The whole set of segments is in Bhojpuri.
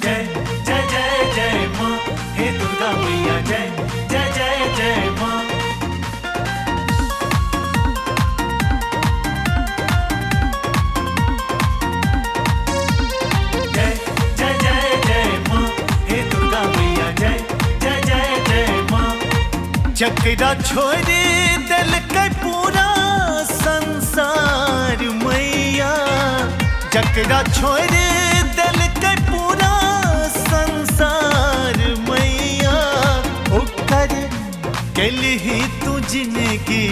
जय जय जय जय माँ, हे दुर्गा मैया जय जय जय जय माँ। जय जय जय जय माँ, हे दुर्गा मैया जय जय जय जय माँ। चकरा छोड़ दिल के पूरा संसार मैया, चकरा छोड़ दिल के पूरा संसार मैया। ओकर केली ही तू जिंदगी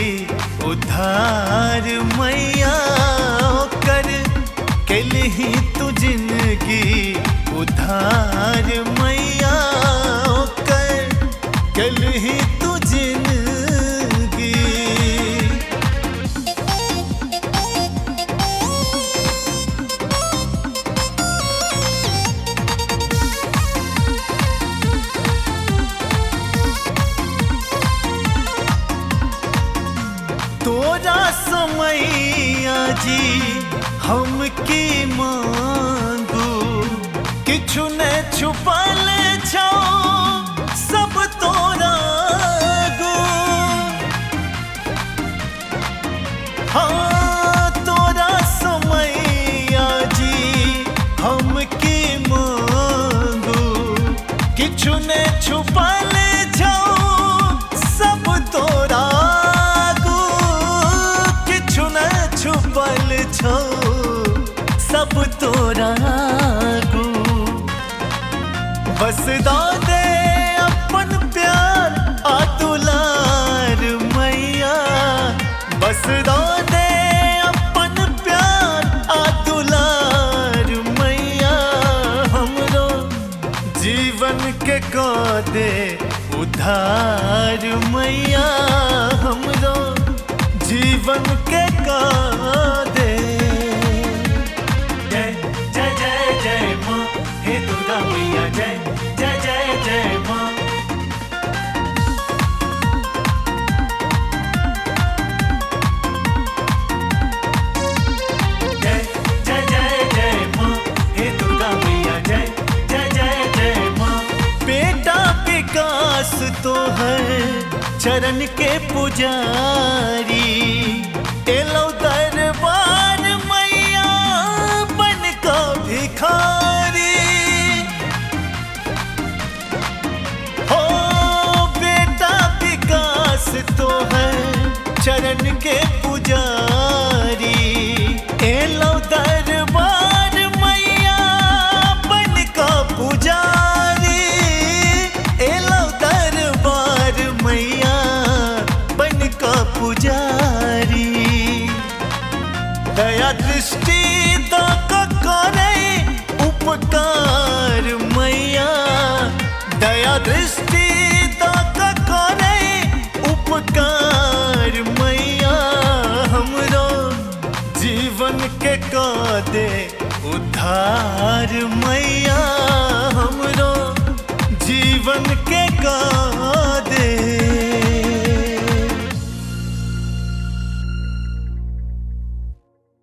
उद्धार मैया, ओकर केली ही तू जिंदगी उद्धार मैया, ओकर केली ही तू जिंदगी। तोरा समैया जी हमकी मांगू, किछु ने छुपल छो सब तोरा गो। हाँ तोरा समैया जी हमकी मांगू, किछु ने छुपल छो सब तोरा गो, किछु ने छुपल छो सब तोरा गो। बस दो दे अपन प्यार आ दुलार मैया, बस दो दे अपन प्यार आ दुलार मैया। हमरो जीवन के को दे उधार मैया, हमरो जीवन के को दे। जय जय जय जय माँ, हे दुर्गा मैया जय जय जय जय माँ। जय जय जय जय माँ, हे दुर्गा मैया जय जय जय जय माँ। बेटा विकास तो है चरण के पुजारी, एलो दरबार मैया बन का भिखारी। हो बेटा विकास तो है चरण के पुजारी, एलो दरबार मैया बन का पुजारी, एलो दरबार मैया बन का पुजारी। दया दृष्टि तो करे उपकार मैया, दया दृष्टि तो करे उपकार मैया। हमरो जीवन के को दे उद्धार मैया।